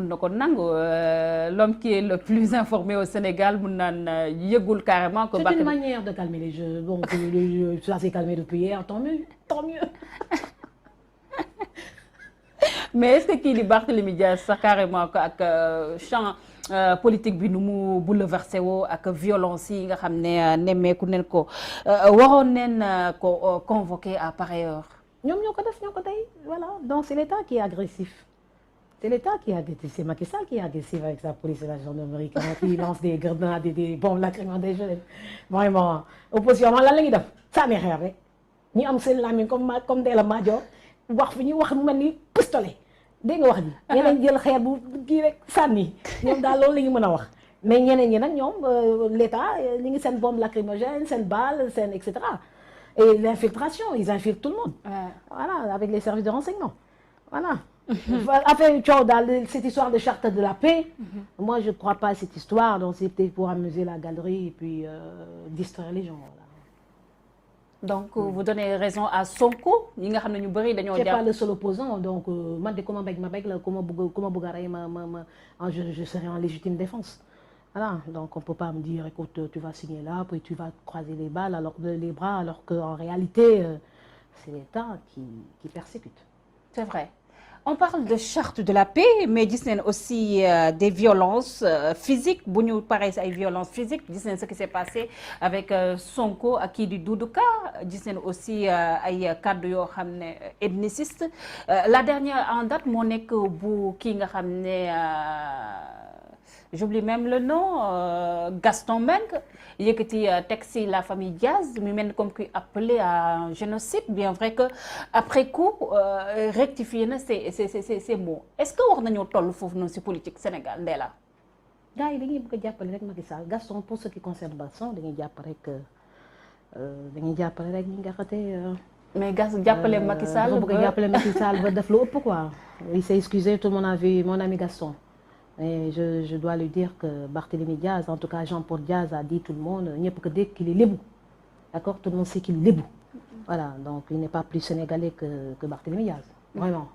mun na ko nangu l'homme qui est le plus informé au Sénégal mun naan yëgul carrément que. C'est une manière de calmer les jeux. Donc ça s'est calmé depuis hier, tant mieux, tant mieux. Mais est-ce que kii di Barthélémy Dias sax carrément ak champ politique bi nu mu bouleversé woo ak violence yi nga xam ne nemmeeku neen ko waroon neen ko convoqué à pareille heure. ñoom ñoo ko def ñoo ko tey voilà donc c'est l'État qui est agressif. C'est l'État qui est agressif, c'est Macky Sall qui est agressif avec sa police et la gendarmerie qui lance des grenades et des bombes lacrymogènes. Vraiment opposition lan la ñuy def sànni xeer rek ñu am seen làmmiñ comme Ndella Madior wax fi ñu wax mel ni pistolet. dégg nga wax ji ñeneen jël xeer bu kii rek sànni ñoom daal loolu la ñu mën a wax mais ñeneen ñi nag ñoom l'État ñu ngi seen bombe lacrymogène seen balle seen et cetera et l'infiltration ils infiltrent tout le monde voilà avec les services de renseignement voilà affaire coow daal cette histoire de charte de la paix moi je crois pas à cette histoire donc c'était pour amuser la galerie et puis distraire les gens voilà. Donc vous donnez raison à Sonko ñi nga xam ne ñu bëri dañoo. c'est pas le seul opposant donc man de ku ma bëgg la ku ma bëgg a rey je serai en légitime défense voilà donc on peut pas me dire écoute tu vas signer là puis tu vas croiser les bras alors que en réalité c'est l'État qui persécute. C'est vrai. On parle de charte de la paix mais gis nañ aussi des violences physiques bu ñu paree si ay violences physiques gis nañ ce qui s'est passé avec Sonko ak kii di Doudou Ka gis nañ aussi ay kàddu yoo xam ne ethniciste la dernière en date moo nekk bu kii nga xam ne j'oublie même le nom Gaston Mbengue yëkkati teg si la famille Diaz mu mel ni comme kuy appelé à un génocide bien vrai que après coup rectifié na ces mots est-ce que wax nañoo toll foofu noonu si politique Sénégal Ndella. gars yi dañuy bëgg a jàppale rek Macky Sall Gaston pour ce qui concerne Gaston dañuy jàpp rek ñi nga xamante. mais jàppale Macky Sall dafa bëgg a jàppale Macky Sall ba def lu ëpp quoi. il s'est excusé tout le monde a vu mon ami Gaston. Et je dois lui dire que Barthélémy Diaz, en tout cas Jean-Paul Diaz a dit tout le monde, ñëpp ko dégg qu'il est lébu. D'accord? Tout le monde sait qu'il est lébu. Voilà, donc il n'est pas plus sénégalais que Barthélémy Diaz. Vraiment.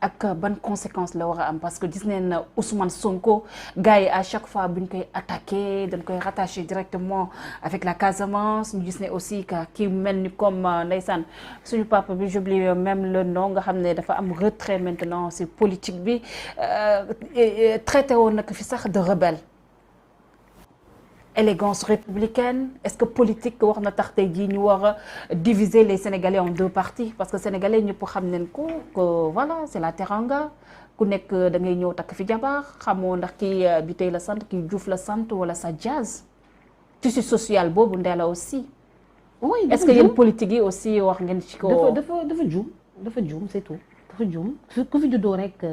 ak ban conséquence la war a am parce que gis nañ Ousmane Sonko gars yi à chaque fois bu ñu koy attaqué dañ koy rattaché directement avec la Casamance ñu gis ne aussi que kii mel ni comme ndeysaan suñu papa bi j'oublie même le nom nga xam ne dafa am retrait maintenant ci politique bi traité woon na ko fi sax de rebelle. Élégance républicaine est-ce que politique war na tax tey jii ñu war a diviser les Sénégalais en deux parties parce que Sénégalais ñëpp xam nañ ko que voilà c'est la teranga ku nekk da ngay ñëw takk fi jabar xamoo ndax kii bi tey la sant kii Diouf la sant wala sa Diaz tissu social boobu Ndella aussi. oui est-ce que yéen politique yi aussi wax ngeen ci ko. dafa juum c'est tout dafa juum ku fi juddoo rek.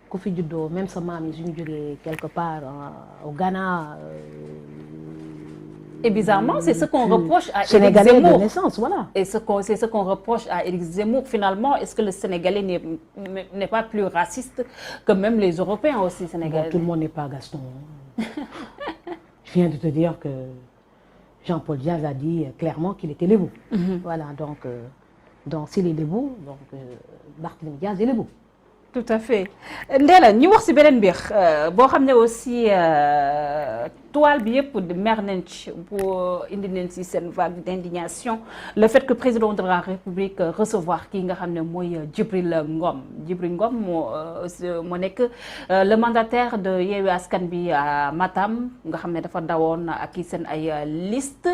ku fi juddoo même sa maam yi suñu jógee quelque part au Ghana. Et bizarrement c'est ce qu'on reproche à Éric Sénégalais Zemmour de naissance voilà. Et c'est ce qu'on reproche à Éric Zemmour finalement est-ce que le Sénégalais n'est pas plus raciste que même les Européens aussi sénégalais. Bon, tout le monde n'est pas Gaston. Je viens de te dire que Jean-Paul Diaz a dit clairement qu'il était lébu. Voilà donc s'il est lébu donc Barthélémy Diaz est lébu. Tout à fait Ndella ñu wax ci beneen mbir boo xam ne aussi toile bi yëpp mer nañ ci pour indi nañ ci seen vague d'indignation le fait que président de la République recevoir kii nga xam ne mooy Djibril Ngom moo nekk le mandataire de Yewwi Askan bi à Matam nga xam ne dafa dawoon ak seen ay liste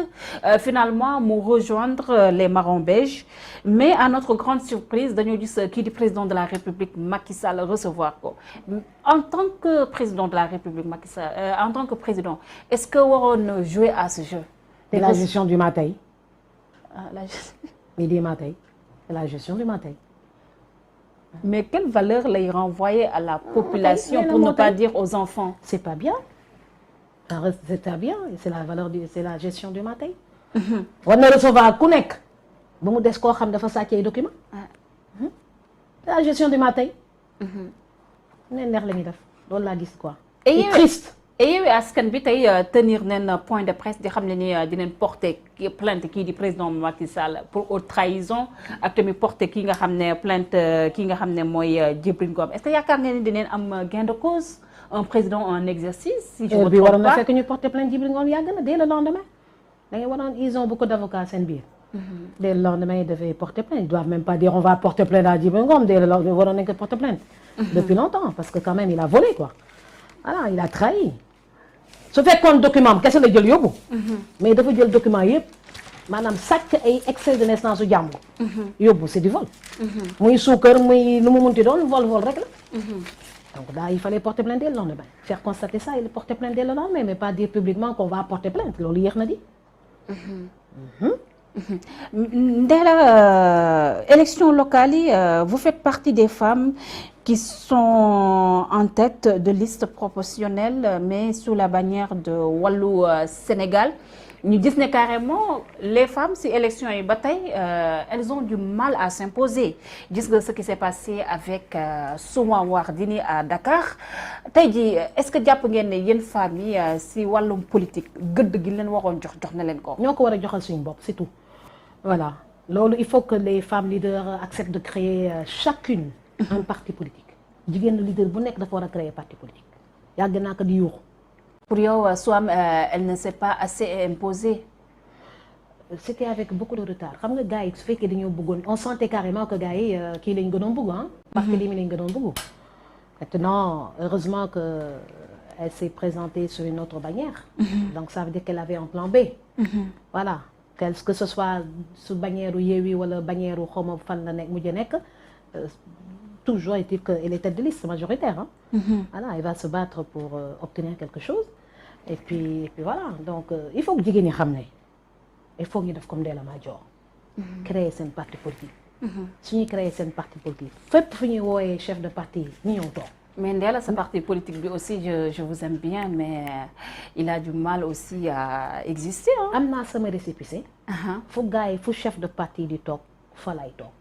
finalement mu rejoindre les marrons beiges mais à notre grande surprise dañoo gis kii di président de la République Macky Sall recevoir ko en tant que président de la République Macky Sall en tant que président est-ce que waroon jouer à ce jeu. C'est la gestion du matin. Midi matin. C'est la gestion du matin. Mais quelle valeur lay renvoyer à la population pour ne pas dire aux enfants. C'est pas bien. C'est pas bien. C'est la valeur c'est la gestion du matin. war na recevoir ku nekk ba mu des koo xam dafa sàcc ay documents. C'est la gestion du matin. ne neex la ñuy def loolu laa gis quoi. et triste. et Yewwi Askan bi tey tenir nañ point de presse di xam ne ni dinañ porter plainte kii di président Macky Sall pour haute trahison ak tamit porter kii nga xam ne plainte kii nga xam ne mooy Djibril Ngom est-ce que yaakaar ngeen ni dinañ am gain de cause un président en exercice. si je me bi waroon trompe na pas fekk ñu porter plainte Djibril Ngom yàgg na dès le lendemain da ngay waroon ils ont beaucoup d'avocats seen biir. Dès le lendemain ils devaient porter plainte ils doivent même pas dire on va porter plainte à Djibril Ngom dès le lendemain waroon nañ ko porter plainte. depuis longtemps parce que quand même il a volé quoi. voilà il a trahi su fekkoon document am kese la jël yóbbu. mais dafa jël document yëpp maanaam sàcc ay extrait de naissance su jàmbur. yóbbu c'est du vol. muy suukar muy lu mu munti doon vol rek la. donc là il fallait porter plainte dès le lendemain faire constater ça et porter plainte dès le lendemain mais pas dire publiquement qu'on va porter plainte loolu yéex na di. Ndella élection locale yi vous faites partie des femmes qui sont en tête de liste proportionnelle mais sous la bannière de Wallu Sénégal ñu gis ne carrément les femmes si élection yi ba tey elles ont du mal à s'imposer gis nga ce qui s'est passé avec Souma Wardini à Dakar tey jii est-ce que jàpp ngeen ne yéen femmes yi si wàllum politique gëdd gi leen waroon jox na leen ko. ñoo ko war a joxal suñu bopp c'est tout voilà loolu il faut que les femmes leaders acceptent de créer chacune un parti politique jigéen leader bu nekk dafa war a créer parti politique yàgg naa ko di yuuxu. pour yow Soham elle ne s'est pas assez imposée. c'était avec beaucoup de retard xam nga gars yi su fekkee dañoo bëggoon on sentait carrément que gars yi kii lañ gënoon bëgg ah. parce que lii mi lañ gënoon bëgg. maintenant heureusement que elle s'est présentée sur une autre bannière. donc ça veut dire qu'elle avait un plan B. voilà que ce soit su bannière u Yewwi wala bannière u xawma fan la nekk mujj nekk. toujours est-il qu'elle est tête de liste majoritaire hein. Voilà elle va se battre pour obtenir quelque chose et puis voilà donc il faut que jigéen ñi xam ne il faut ñu def comme Ndella Madior créer seen parti politique suñuy créer seen parti politique fépp fu ñuy wooyee chef de parti ñu ñëw toog mais Ndella sa parti politique bi aussi je vous aime bien mais il a du mal aussi à exister hein. am naa sama récépissé fu gars yi fu chef de parti di toog fa lay toog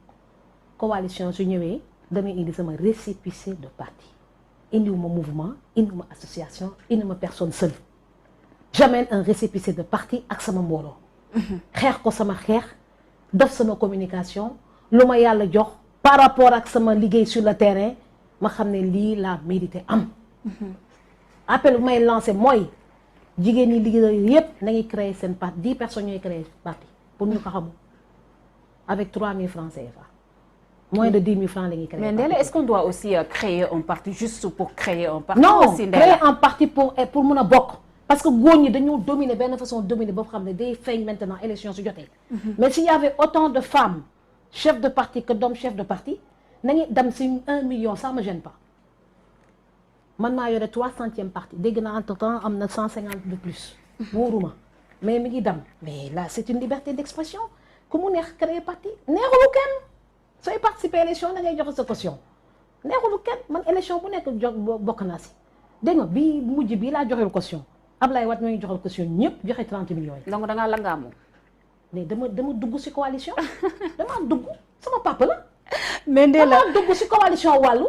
coalition su ñëwee damay indi sama récépissé de parti indiwuma mouvement indiwuma association indiwuma personne seule j'amène un récépissé de parti ak sama mbooloo xeex ko sama xeex def sama communication lu ma yàlla jox par rapport ak sama liggéey sur le terrain ma xam ne lii la mérité am appel bu may lancé mooy jigéen ñi liggéey yépp nañuy créer seen parti 10 personnes ñooy créer parti pour ñu ko xamul avec 3000 francs CFA moins de 10 000 francs la ñuy créer. mais Ndella est-ce qu'on doit aussi créer un parti juste pour créer un parti. non aussi créer un parti pour mun a bokk. parce que góor ñi dañoo dominer benn façon dominer boo xam ne day feeñ maintenant élection su jotee. mais s'il y avait autant de femmes chefs de parti que d'hommes chefs de parti nañu dem si 1 million ça me gêne pas. man maa yore 300e parti dégg naa entre temps am na 150 de plus. wóoruma mais mi ngi dem mais là c'est une liberté d'expression ku mu neex créer parti neexulu kenn. sooy participer élection da ngay joxe sa caution neexulu kenn man élection bu nekk bokk naa si dégg nga bii mujj bii laa joxeel caution Ablaye Wade ñoo joxel caution ñëpp joxe 30 millions yi. donc da ngaa langaamu. mais dama dugg si coalition dama dugg sama papa la. mais Ndella dama dugg si coalition wàllu.